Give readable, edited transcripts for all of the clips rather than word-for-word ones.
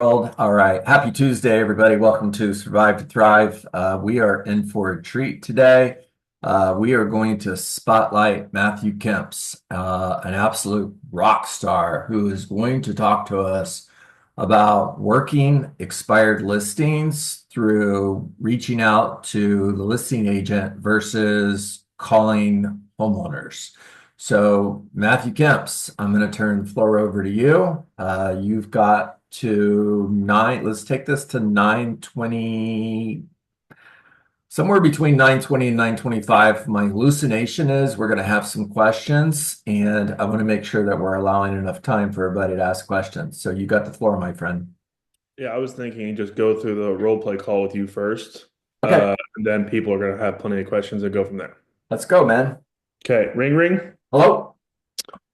World. All right. Happy Tuesday, everybody. Welcome to Survive to Thrive. We are in for a treat today. We are going to spotlight Matthew Kemps, an absolute rock star who is going to talk to us about working expired listings through reaching out to the listing agent versus calling homeowners. So, Matthew Kemps, I'm going to turn the floor over to you. You've got to let's take this to 9:20, somewhere between 9:20 and 9:25. My hallucination is we're going to have some questions, and I want to make sure that we're allowing enough time for everybody to ask questions. So you got the floor, my friend. Yeah, I was thinking just go through the role play call with you first, Okay, and then people are going to have plenty of questions and go from there. let's go, man. Okay, ring ring. Hello.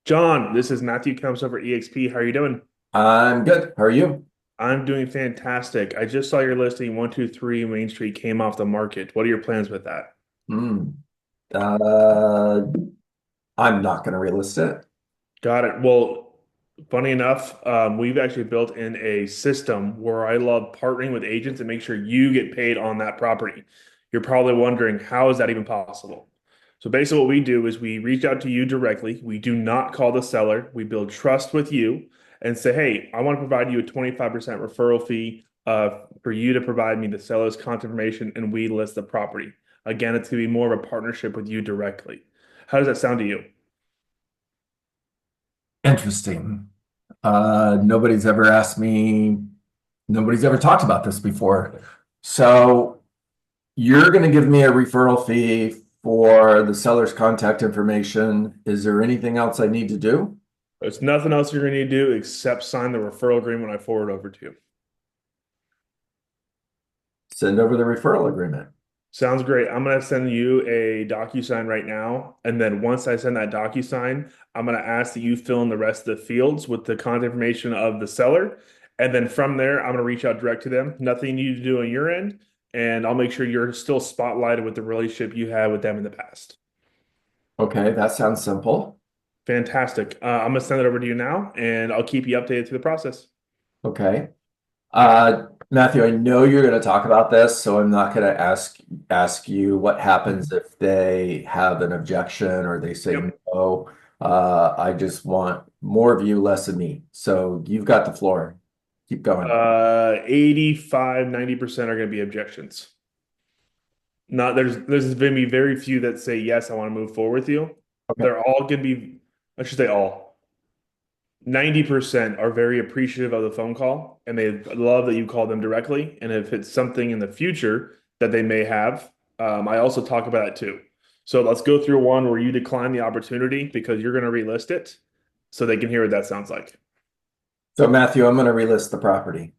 John, this is Matthew comes over EXP. How are you doing? I'm good. How are you? I'm doing fantastic. I just saw your listing 123 Main Street came off the market. What are your plans with that? Hmm. Uh, I'm not going to relist it. Got it. Well, funny enough, we've actually built in a system where I love partnering with agents and make sure you get paid on that property. You're probably wondering, how is that even possible? So basically, what we do is we reach out to you directly. We do not call the seller. We build trust with you and say, hey, I want to provide you a 25% referral fee for you to provide me the seller's contact information and we list the property. Again, it's going to be more of a partnership with you directly. How does that sound to you? Interesting. Nobody's ever asked me, nobody's ever talked about this before. So you're going to give me a referral fee for the seller's contact information. Is there anything else I need to do? There's nothing else you're going to need to do except sign the referral agreement I forward over to you. Send over the referral agreement. Sounds great. I'm going to send you a DocuSign right now. And then once I send that DocuSign, I'm going to ask that you fill in the rest of the fields with the contact information of the seller. And then from there, I'm going to reach out direct to them. Nothing you need to do on your end. And I'll make sure you're still spotlighted with the relationship you had with them in the past. Okay, that sounds simple. Fantastic. I'm going to send it over to you now, and I'll keep you updated through the process. Okay. Matthew, I know you're going to talk about this, so I'm not going to ask you what happens if they have an objection or they say Yep. no. I just want more of you, less of me. So you've got the floor. Keep going. 85, 90% are going to be objections. Not there's going to be very few that say yes, I want to move forward with you. Okay. They're all going to be, I should say all. 90% are very appreciative of the phone call and they love that you call them directly. And if it's something in the future that they may have, I also talk about it too. So let's go through one where you decline the opportunity because you're going to relist it so they can hear what that sounds like. So Matthew, I'm going to relist the property.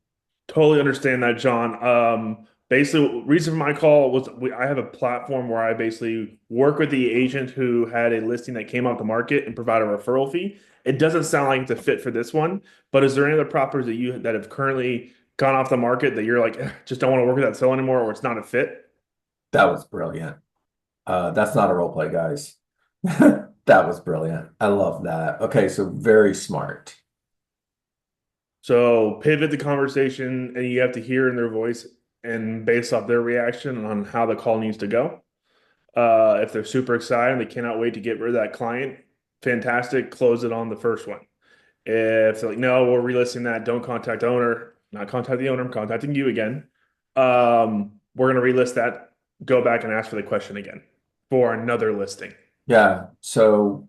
Totally understand that, John. Basically, reason for my call was I have a platform where I basically work with the agent who had a listing that came off the market and provide a referral fee. It doesn't sound like it's a fit for this one, but is there any other properties that you that have currently gone off the market that you're like, just don't want to work with that seller anymore, or it's not a fit? That was brilliant. That's not a role play, guys. That was brilliant. I love that. Okay, so very smart. So pivot the conversation, and you have to hear in their voice and based off their reaction on how the call needs to go. If they're super excited and they cannot wait to get rid of that client, fantastic. Close it on the first one. If they're like, no, we're relisting that, don't contact the owner, not contact the owner, I'm contacting you again. We're going to relist that. Go back and ask for the question again for another listing. Yeah. So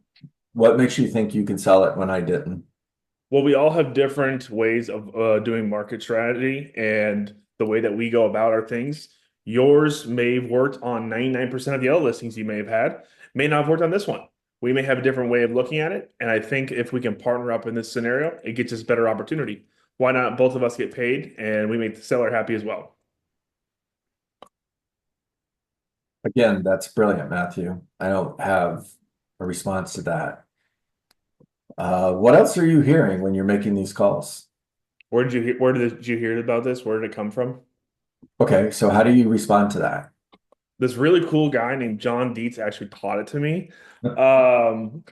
what makes you think you can sell it when I didn't? Well, we all have different ways of doing market strategy and the way that we go about our things. Yours may have worked on 99% of the other listings you may have had, may not have worked on this one. We may have a different way of looking at it. And I think if we can partner up in this scenario, it gets us a better opportunity. Why not both of us get paid and we make the seller happy as well? Again, that's brilliant, Matthew. I don't have a response to that. What else are you hearing when you're making these calls? Where did you hear about this? Where did it come from? Okay, so how do you respond to that? This really cool guy named John Dietz actually taught it to me. Um,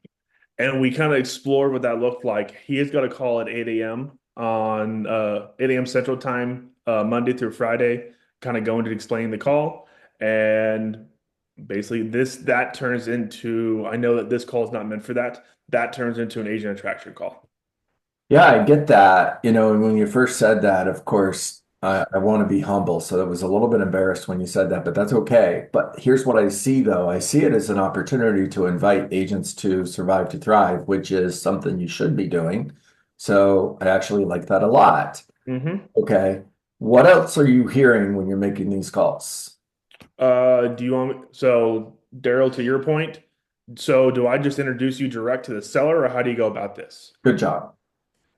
and we kind of explored what that looked like. He has got a call at 8 a.m. on 8 a.m. Central Time, Monday through Friday, kind of going to explain the call. And basically that turns into, I know that this call is not meant for that. That turns into an agent attraction call. Yeah, I get that. And when you first said that, of course, I want to be humble. So I was a little bit embarrassed when you said that, but that's okay. But here's what I see, though. I see it as an opportunity to invite agents to survive to thrive, which is something you should be doing. So I actually like that a lot. Hmm. Okay. What else are you hearing when you're making these calls? Do you want so Daryl, to your point, so do I just introduce you direct to the seller, or how do you go about this? Good job.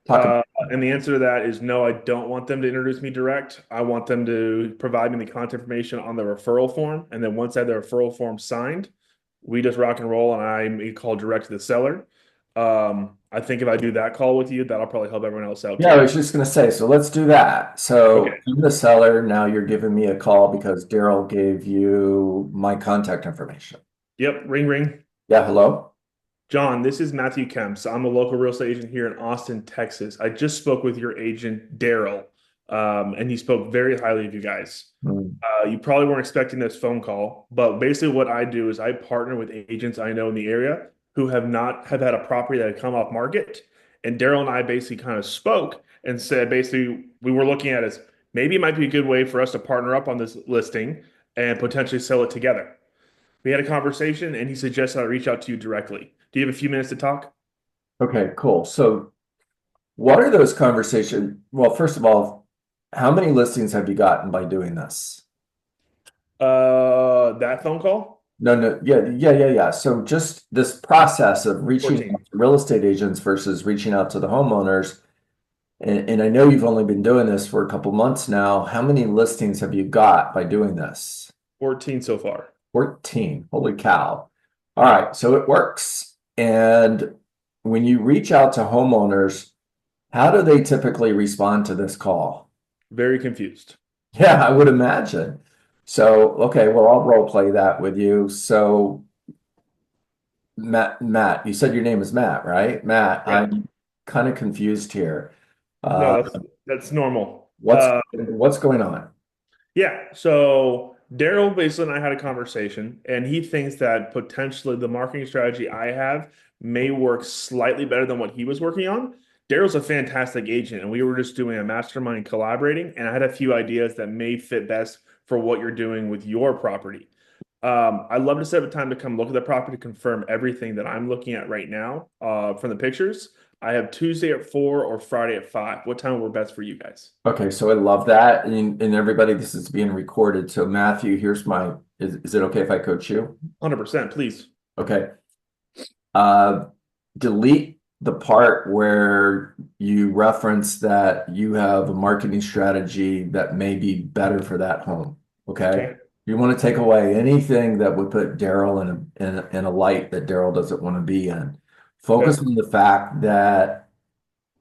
Talk about Uh, and the answer to that is no, I don't want them to introduce me direct. I want them to provide me the contact information on the referral form. And then once I have the referral form signed, we just rock and roll and I make a call direct to the seller. I think if I do that call with you, that'll probably help everyone else out Yeah, I too. was just going to say, so let's do that. So Okay. I'm the seller. Now you're giving me a call because Daryl gave you my contact information. Yep. Ring, ring. Yeah, hello? John, this is Matthew Kemps. I'm a local real estate agent here in Austin, Texas. I just spoke with your agent, Daryl, and he spoke very highly of you guys. Hmm. You probably weren't expecting this phone call, but basically what I do is I partner with agents I know in the area who have had a property that had come off market. And Daryl and I basically kind of spoke and said basically we were looking at as maybe it might be a good way for us to partner up on this listing and potentially sell it together. We had a conversation and he suggested I reach out to you directly. Do you have a few minutes to talk? Okay, cool. So what are those conversations? Well, first of all, how many listings have you gotten by doing this? That phone call? No, no, yeah. So just this process of reaching out 14. to real estate agents versus reaching out to the homeowners. And I know you've only been doing this for a couple months now. How many listings have you got by doing this? 14 so far. 14. Holy cow. All right, so it works. And when you reach out to homeowners, how do they typically respond to this call? Very confused. Yeah, I would imagine. So, okay, well, I'll role play that with you. So, Matt, you said your name is Matt, right? Matt, Yeah. I'm kind of confused here. No, Uh, that's normal. what's going on? Yeah. So Daryl basically and I had a conversation, and he thinks that potentially the marketing strategy I have may work slightly better than what he was working on. Daryl's a fantastic agent, and we were just doing a mastermind collaborating, and I had a few ideas that may fit best for what you're doing with your property. I'd love to set up a time to come look at the property to confirm everything that I'm looking at right now from the pictures. I have Tuesday at 4 or Friday at 5. What time would work best for you guys? Okay, so I love that. And everybody, this is being recorded. So Matthew, is it okay if I coach you? 100%, please. Okay. Uh, delete the part where you reference that you have a marketing strategy that may be better for that home. Okay. Okay. You want to take away anything that would put Daryl in a light that Daryl doesn't want to be in. Okay. Focus on the fact that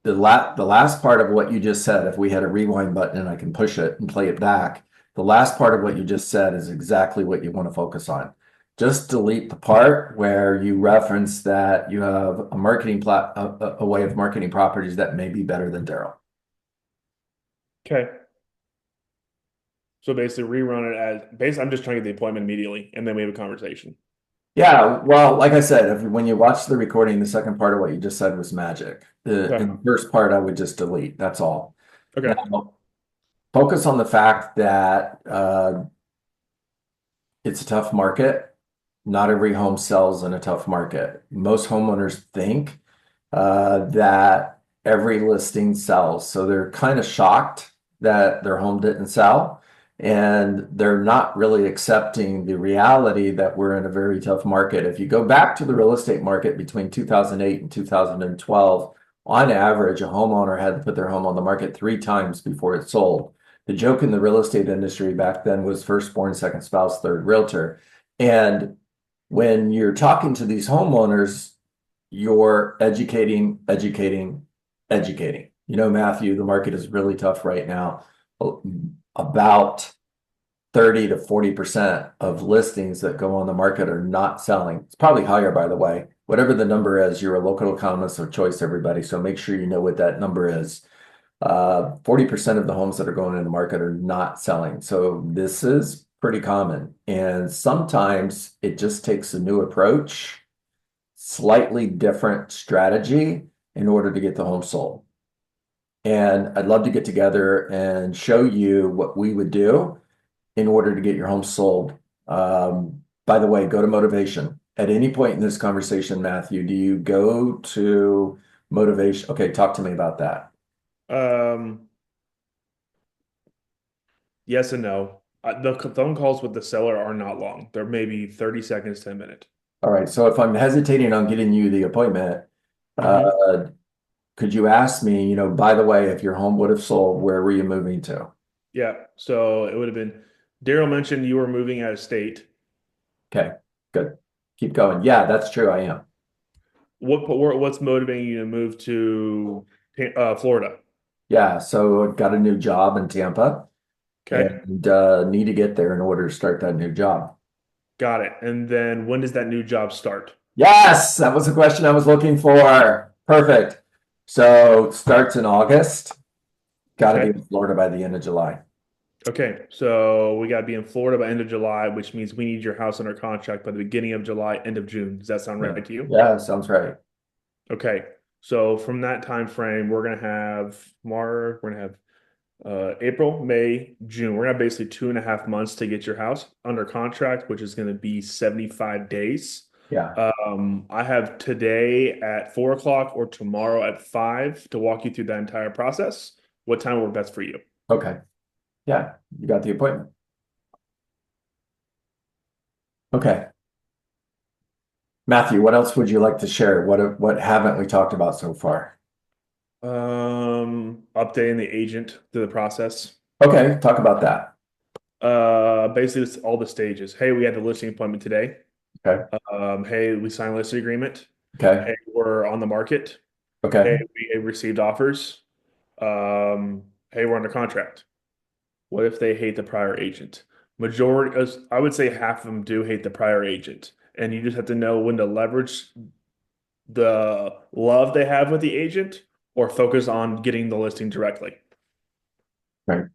the last part of what you just said, if we had a rewind button and I can push it and play it back, the last part of what you just said is exactly what you want to focus on. Just delete the part where you reference that you have a a way of marketing properties that may be better than Daryl. Okay. So basically rerun it as basically I'm just trying to get the appointment immediately and then we have a conversation. Yeah, well, like I said, when you watch the recording, the second part of what you just said was magic. Okay. In the first part, I would just delete. That's all. Okay. Now, focus on the fact that it's a tough market. Not every home sells in a tough market. Most homeowners think that every listing sells. So they're kind of shocked that their home didn't sell. And they're not really accepting the reality that we're in a very tough market. If you go back to the real estate market between 2008 and 2012, on average, a homeowner had to put their home on the market 3 times before it sold. The joke in the real estate industry back then was firstborn, second spouse, third realtor. And when you're talking to these homeowners, you're educating. Matthew, the market is really tough right now. About 30 to 40% of listings that go on the market are not selling. It's probably higher, by the way. Whatever the number is, you're a local economist of choice, everybody. So make sure you know what that number is. 40% of the homes that are going in the market are not selling. So this is pretty common. And sometimes it just takes a new approach, slightly different strategy in order to get the home sold. And I'd love to get together and show you what we would do in order to get your home sold. By the way, go to motivation. At any point in this conversation, Matthew, do you go to motivation? Okay, talk to me about that. Um, yes and no. The phone calls with the seller are not long. They're maybe 30 seconds to a minute. All right, so if I'm hesitating on getting you the appointment, Hmm. uh, could you ask me, by the way, if your home would have sold, where were you moving to? Yeah. So it would have been Daryl mentioned you were moving out of state. Okay, good. Keep going. Yeah, that's true. I am. What's motivating you to move to Florida? Yeah, so I got a new job in Tampa Okay. and need to get there in order to start that new job. Got it. And then when does that new job start? Yes, that was the question I was looking for. Perfect. So it starts in August. Got to be Okay. in Florida by the end of July. Okay. So we got to be in Florida by end of July, which means we need your house under contract by the beginning of July, end of June. Does that sound Yeah, right to you? yeah, sounds right. Okay. So from that time frame, we're gonna have March, we're gonna have April, May, June. We're gonna have basically 2.5 months to get your house under contract, which is gonna be 75 days. Yeah. I have today at 4 o'clock or tomorrow at 5 to walk you through that entire process. What time will work best for you? Okay. Yeah, you got the appointment. Okay. Matthew, what else would you like to share? What haven't we talked about so far? Updating the agent through the process. Okay, talk about that. Basically it's all the stages. Hey, we had the listing appointment today. Okay. Hey, we signed a listing agreement. Okay. Hey, we're on the market. Okay. Hey, we received offers. Hey, we're under contract. What if they hate the prior agent? I would say half of them do hate the prior agent, and you just have to know when to leverage the love they have with the agent or focus on getting the listing directly. Right.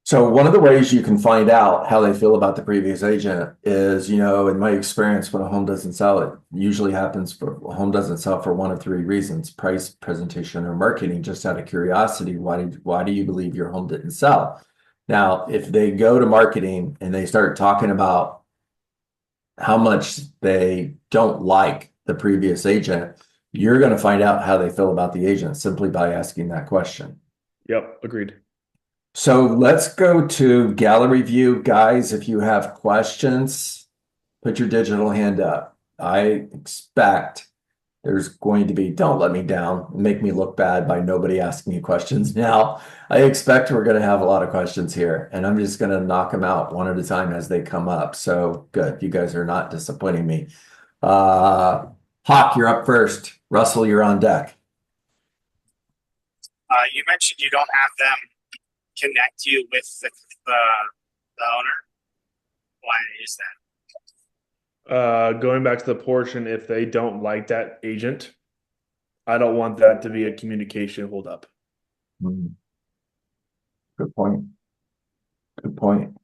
So one of the ways you can find out how they feel about the previous agent is, in my experience, when a home doesn't sell, it usually happens for a home doesn't sell for one of three reasons: price, presentation, or marketing. Just out of curiosity, why do you believe your home didn't sell? Now, if they go to marketing and they start talking about how much they don't like the previous agent, you're going to find out how they feel about the agent simply by asking that question. Yep, agreed. So let's go to gallery view. Guys, if you have questions, put your digital hand up. I expect there's going to be, don't let me down, make me look bad by nobody asking me questions now. I expect we're going to have a lot of questions here, and I'm just going to knock them out one at a time as they come up. So good. You guys are not disappointing me. Uh, Hawk, you're up first. Russell, you're on deck. You mentioned you don't have them connect you with the owner. Why is that? Going back to the portion, if they don't like that agent, I don't want that to be a communication holdup. Hmm, good point. Good point.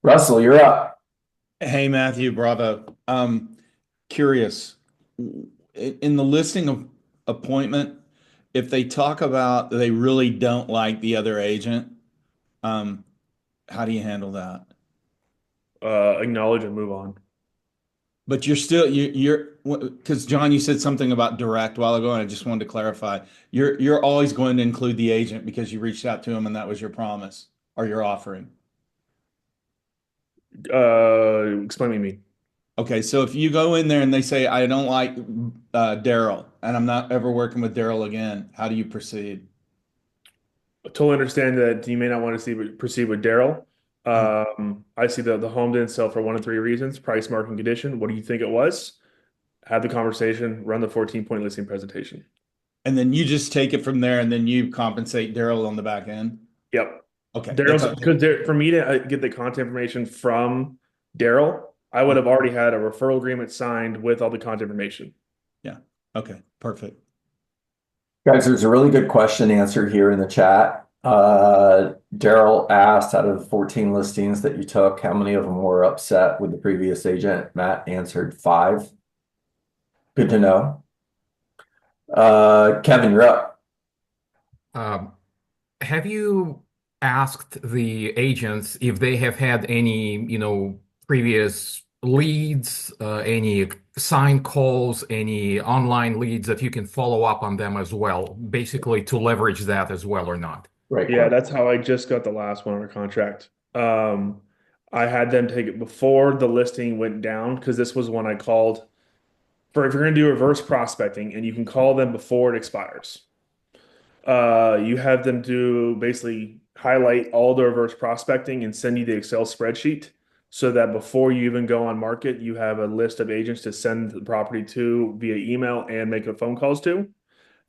Russell, you're up. Hey, Matthew, bravo. Curious, in the listing of appointment, if they talk about they really don't like the other agent, um, how do you handle that? Acknowledge and move on. But you're still you're because John, you said something about direct a while ago, and I just wanted to clarify. You're always going to include the agent because you reached out to him and that was your promise or your offering. Explain what you mean. Okay, so if you go in there and they say, I don't like Daryl and I'm not ever working with Daryl again, how do you proceed? I totally understand that you may not want to proceed with Daryl. I see that the home didn't sell for one of three reasons: price, market, condition. What do you think it was? Have the conversation, run the 14-point listing presentation. And then you just take it from there and then you compensate Daryl on the back end. Yep. Okay, Daryl's because for me to get the contact information from Daryl, I would have already had a referral agreement signed with all the contact information. yeah. Okay, perfect. Guys, there's a really good question answered here in the chat. Daryl asked, out of the 14 listings that you took, how many of them were upset with the previous agent? Matt answered 5. Good to know. Kevin, you're up. Um, have you asked the agents if they have had any, previous leads, any signed calls, any online leads that you can follow up on them as well, basically to leverage that as well or not? Great Yeah, question. that's how I just got the last one under contract. I had them take it before the listing went down because this was when I called for if you're going to do reverse prospecting and you can call them before it expires. You have them do basically highlight all the reverse prospecting and send you the Excel spreadsheet so that before you even go on market, you have a list of agents to send the property to via email and make the phone calls to.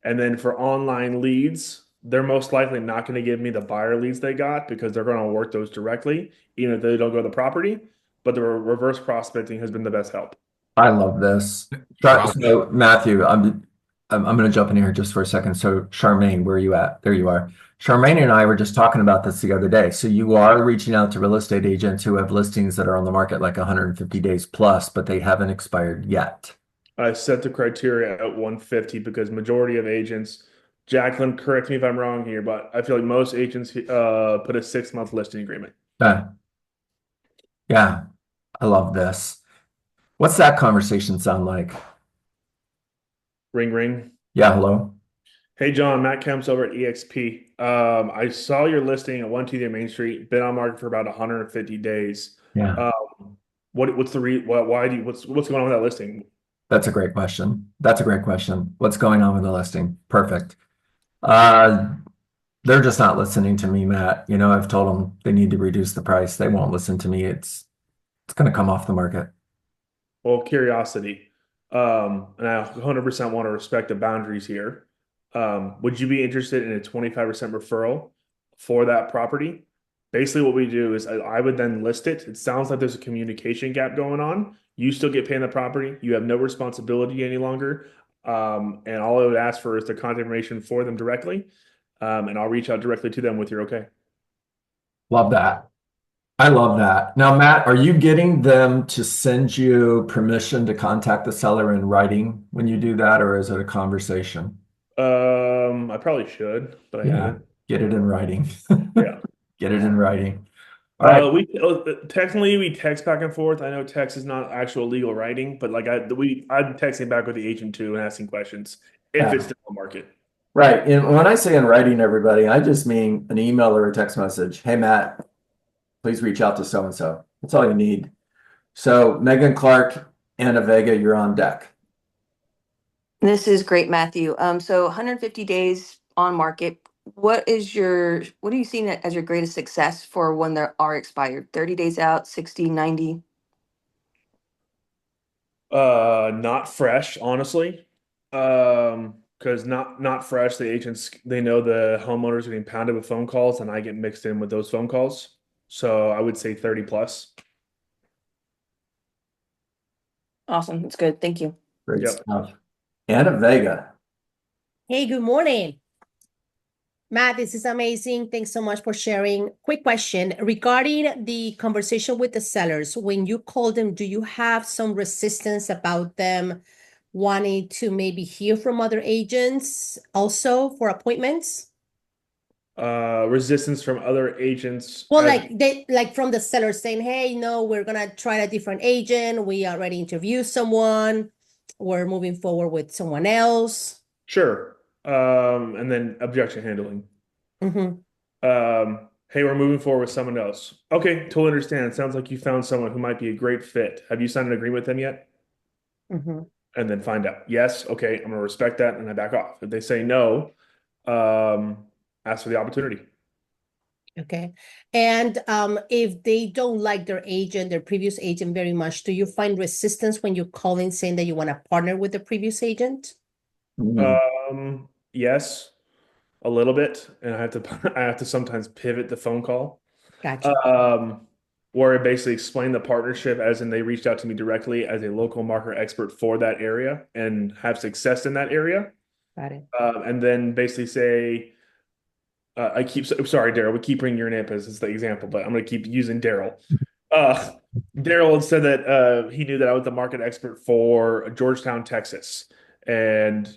And then for online leads, they're most likely not going to give me the buyer leads they got because they're going to work those directly, even if they don't go to the property. But the reverse prospecting has been the best help. I love this. Wow. So Matthew, I'm going to jump in here just for a second. So Charmaine, where are you at? There you are. Charmaine and I were just talking about this the other day. So you are reaching out to real estate agents who have listings that are on the market like 150 days plus, but they haven't expired yet. I set the criteria at 150 because majority of agents, Jacqueline, correct me if I'm wrong here, but I feel like most agents put a 6-month listing agreement. Yeah, I love this. What's that conversation sound like? Ring, ring. Yeah, hello. Hey, John, Matt Kemp's over at EXP. I saw your listing at 120 Main Street, been on market for about 150 days. Yeah, What's the why do you, what's going on with that listing? that's a great question. That's a great question. What's going on with the listing? Perfect. Uh, they're just not listening to me, Matt. I've told them they need to reduce the price. They won't listen to me. It's going to come off the market. Well, curiosity. And I 100% want to respect the boundaries here. Would you be interested in a 25% referral for that property? Basically, what we do is I would then list it. It sounds like there's a communication gap going on. You still get paid on the property. You have no responsibility any longer. And all I would ask for is the contact information for them directly. And I'll reach out directly to them with your okay. Love that. I love that. Now, Matt, are you getting them to send you permission to contact the seller in writing when you do that, or is it a conversation? I probably should, but I Yeah, haven't. get it in writing. Yeah. Get it in writing. All right. Technically we text back and forth. I know text is not actual legal writing, but like I'm texting back with the agent too and asking questions if Yeah. it's still on the market. Right. And when I say in writing, everybody, I just mean an email or a text message. Hey, Matt, please reach out to so-and-so. That's all you need. So Megan Clark, Anna Vega, you're on deck. This is great, Matthew. So 150 days on market. What are you seeing as your greatest success for when they are expired? 30 days out, 60, 90? Not fresh, honestly. Because not fresh, the agents they know the homeowners are getting pounded with phone calls and I get mixed in with those phone calls. So I would say 30 plus. Awesome. That's good. Thank you. Great Yep. stuff. Anna Vega. Hey, good morning. Matt, this is amazing. Thanks so much for sharing. Quick question regarding the conversation with the sellers. When you call them, do you have some resistance about them wanting to maybe hear from other agents also for appointments? Resistance from other agents. Well, like from the sellers saying, hey, no, we're gonna try a different agent. We already interviewed someone. We're moving forward with someone else. Sure. And then objection handling. Mm-hmm. Hey, we're moving forward with someone else. Okay, totally understand. Sounds like you found someone who might be a great fit. Have you signed an agreement with them yet? Mm-hmm. And then find out. Yes, okay, I'm gonna respect that and I back off. If they say no, ask for the opportunity. Okay. And if they don't like their previous agent very much, do you find resistance when you call in saying that you want to partner with the previous agent? Yes, a little bit, and I have to sometimes pivot the phone call. Gotcha. Where I basically explain the partnership as in they reached out to me directly as a local market expert for that area and have success in that area. Got it. And then basically say, sorry, Daryl, we keep bringing your name up as the example, but I'm going to keep using Daryl. Uh, Daryl said that he knew that I was the market expert for Georgetown, Texas. And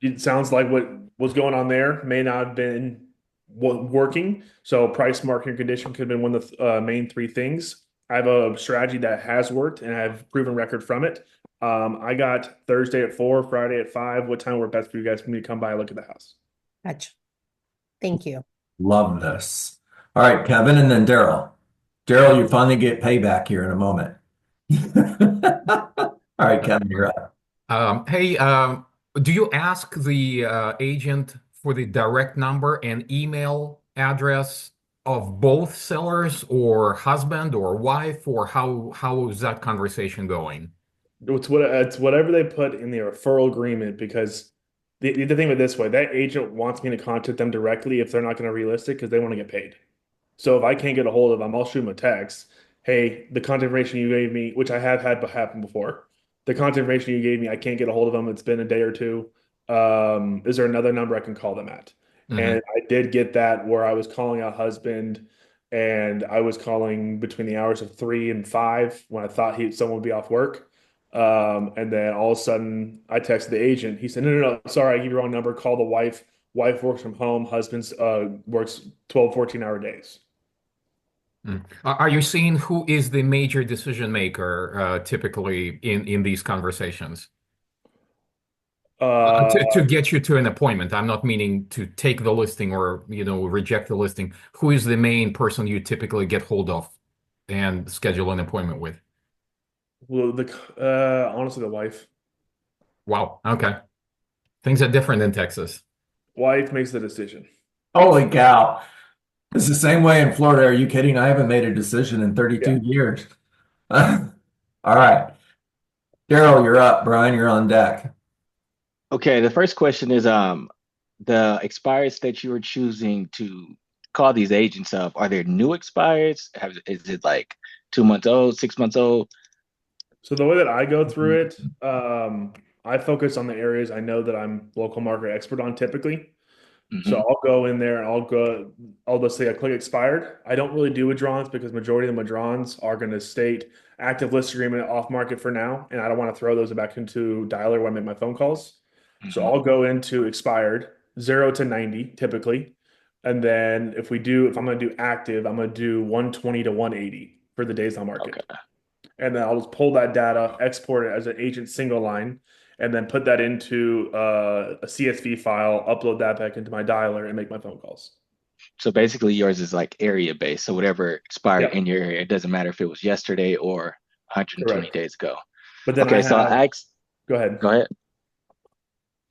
it sounds like what was going on there may not have been working. So price, market, and condition could have been one of the main three things. I have a strategy that has worked and I have proven record from it. I got Thursday at 4, Friday at 5. What time would best for you guys for me to come by and look at the house? Gotcha. Thank you. Love this. All right, Kevin, and then Daryl. Daryl, you finally get payback here in a moment. All right, Kevin, you're up. Hey, do you ask the agent for the direct number and email address of both sellers or husband or wife, or how is that conversation going? It's whatever they put in the referral agreement, because the thing with this way, that agent wants me to contact them directly if they're not going to relist it because they want to get paid. So if I can't get a hold of them, I'll shoot them a text. Hey, the contact information you gave me, which I have had happen before, the contact information you gave me, I can't get a hold of them. It's been a day or two. Is there another number I can call them at? Mhm. And I did get that where I was calling a husband, and I was calling between the hours of 3 and 5 when I thought someone would be off work. And then all of a sudden I texted the agent. He said, no, sorry, I gave you the wrong number. Call the wife. Wife works from home. Husband's works 12, 14-hour days. Are you seeing who is the major decision maker typically in these conversations? To get you to an appointment. I'm not meaning to take the listing or, reject the listing. Who is the main person you typically get hold of and schedule an appointment with? Well, honestly, the wife. Wow. Okay. Things are different in Texas. Wife makes the decision. Holy cow. It's the same way in Florida. Are you kidding? I haven't made a decision in 32 years. All right. Daryl, you're up. Brian, you're on deck. Okay, the first question is the expires that you are choosing to call these agents of, are there new expires? Is it like 2 months old, 6 months old? So the way that I go through it, I focus on the areas I know that I'm local market expert on typically. So I'll go in there and I'll just say I click expired. I don't really do withdrawals because majority of the withdrawals are going to state active list agreement off market for now. And I don't want to throw those back into dialer when I make my phone calls. So I'll go into expired 0 to 90 typically. And then if I'm going to do active, I'm going to do 120 to 180 for the days on market. Okay. And then I'll just pull that data, export it as an agent single line, and then put that into a CSV file, upload that back into my dialer, and make my phone calls. So basically yours is like area based. So whatever expired Yep. in your area, it doesn't matter if it was yesterday or 120 Correct. days ago. But then Okay, so I asked, go ahead. go ahead.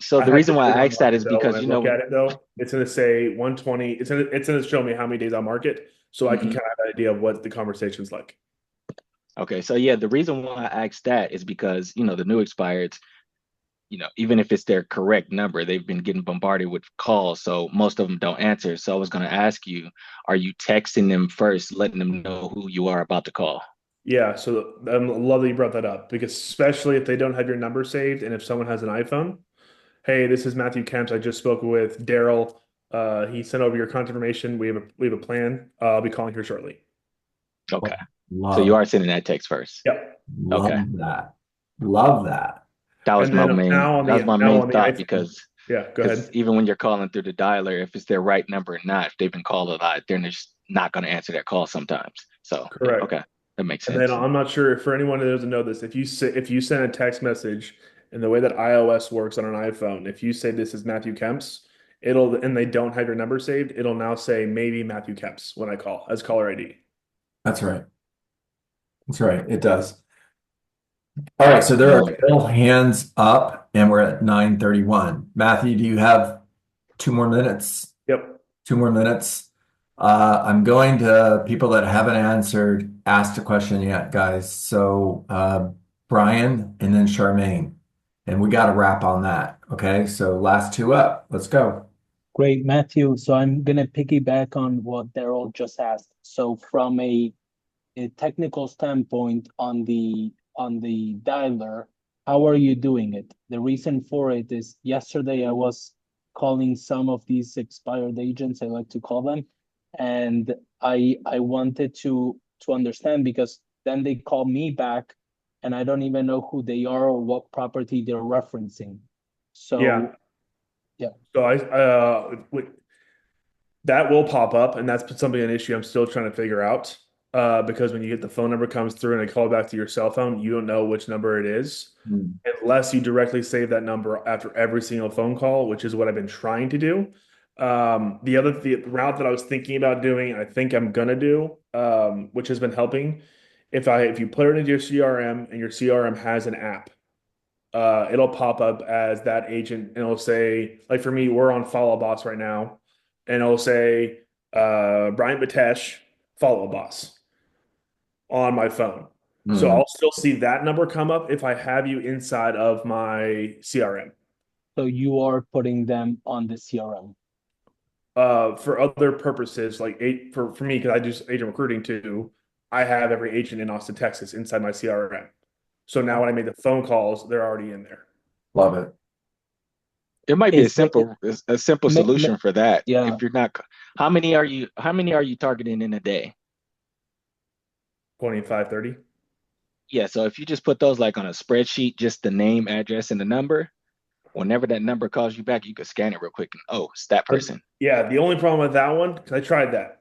So I the have reason the why days I on asked that market, is though, because, when I look at it though, it's going to say 120. It's going to show me how many days on market, so I can kind of have an idea of what the conversation's like. Okay, so yeah, the reason why I asked that is because, the new expireds, even if it's their correct number, they've been getting bombarded with calls, so most of them don't answer. So I was going to ask you, are you texting them first, letting them know who you are about to call? Yeah, so I love that you brought that up, because especially if they don't have your number saved, and if someone has an iPhone, hey, this is Matthew Kemps. I just spoke with Daryl. He sent over your contact information. We have a plan. I'll be calling here shortly. Okay, so you are sending that text first. Yep. Okay. Love that. Love that. That was And my then main now on that was the my now main on the thought iPhone. because Yeah, go ahead. even when you're calling through the dialer, if it's their right number or not, if they've been called a lot, they're just not going to answer that call sometimes. So yeah, Correct. okay, that makes And sense. then I'm not sure for anyone that doesn't know this, if you send a text message, and the way that iOS works on an iPhone, if you say this is Matthew Kemps, and they don't have your number saved, it'll now say maybe Matthew Kemps when I call as caller ID. That's right. That's right. It does. All right. So there are still hands up, and we're at 9:31. Matthew, do you have 2 more minutes? Yep. 2 more minutes. I'm going to people that haven't asked a question yet, guys. So Brian and then Charmaine. And we got to wrap on that. Okay. So last two up. Let's go. Great, Matthew. So I'm going to piggyback on what Daryl just asked. So from a technical standpoint on the dialer, how are you doing it? The reason for it is yesterday I was calling some of these expired agents, I like to call them, and I wanted to understand because then they call me back and I don't even know who they are or what property they're referencing. Yeah. So yeah. So that will pop up, and that's something an issue I'm still trying to figure out. Because when you get the phone number comes through and they call back to your cell phone, you don't know which number it is unless you directly save that number after every single phone call, which is what I've been trying to do. The route that I was thinking about doing, I think I'm gonna do, which has been helping. If you put it into your CRM and your CRM has an app, it'll pop up as that agent and it'll say, like for me, we're on Follow Boss right now, and it'll say Brian Batesh, Follow Boss on my phone. So I'll still see that number come up if I have you inside of my CRM. So you are putting them on the CRM. For other purposes, like for me, because I do agent recruiting too, I have every agent in Austin, Texas inside my CRM. So now when I make the phone calls, they're already in there. Love it. It might be Is it a simple solution for that. yeah. If you're not, how many are you targeting in a day? 25, 30. Yeah, so if you just put those like on a spreadsheet, just the name, address, and the number, whenever that number calls you back, you can scan it real quick and oh, it's that person. Yeah, the only problem with that one, because I tried that.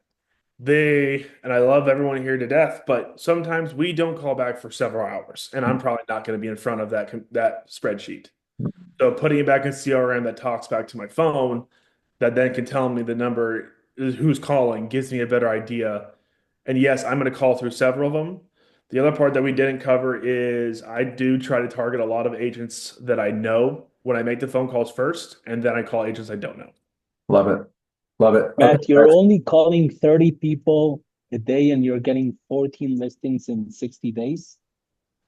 And I love everyone here to death, but sometimes we don't call back for several hours, and I'm probably not going to be in front of that spreadsheet. So putting it back in CRM that talks back to my phone, that then can tell me the number who's calling, gives me a better idea. And yes, I'm going to call through several of them. The other part that we didn't cover is I do try to target a lot of agents that I know when I make the phone calls first, and then I call agents I don't know. Love it. Love it. Matt, Okay, you're guys. only calling 30 people a day and you're getting 14 listings in 60 days.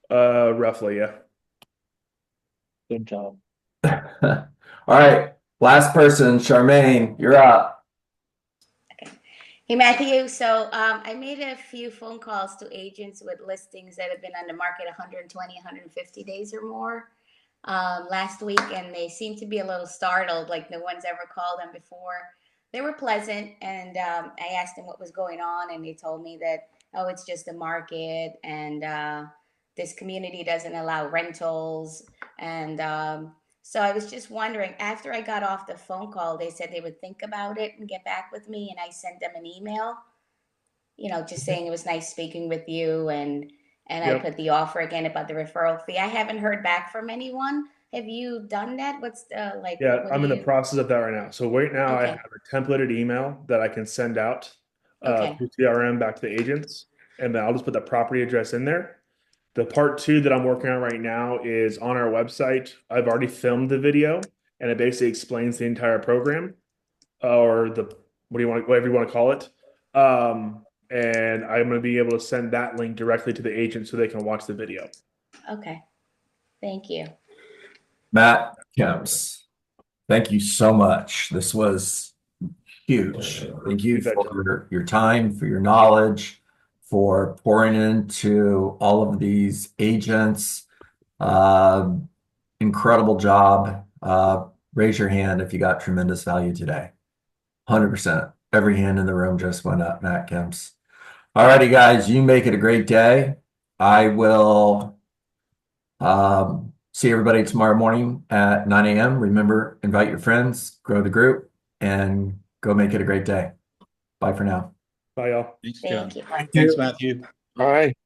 Roughly, yeah. Good job. All right. Last person, Charmaine, you're up. Hey, Matthew. So I made a few phone calls to agents with listings that have been on the market 120, 150 days or more last week, and they seem to be a little startled, like no one's ever called them before. They were pleasant, and I asked them what was going on, and they told me that, oh, it's just the market, and this community doesn't allow rentals. And so I was just wondering, after I got off the phone call, they said they would think about it and get back with me, and I sent them an email, just saying it was nice speaking with you, and I put the offer again about the referral fee. I haven't heard back from anyone. Have you done that? What's the Yeah, what I'm do in the you? process of that right now. So right now I Okay. have a templated email that I can send out Okay. through CRM back to the agents, and then I'll just put the property address in there. The part two that I'm working on right now is on our website. I've already filmed the video, and it basically explains the entire program, or whatever you want to call it. And I'm going to be able to send that link directly to the agent so they can watch the video. Okay. Thank you. Matt Kemps, thank you so much. This was huge. Thank you for your time, for your knowledge, for pouring into all of these agents. Incredible job. Raise your hand if you got tremendous value today. 100%. Every hand in the room just went up, Matt Kemps. All righty, guys, you make it a great day. I will see everybody tomorrow morning at 9 a.m. Remember, invite your friends, grow the group, and go make it a great day. Bye for now. Bye, y'all. Thanks, John. Thank you. Thanks, Matthew. All right.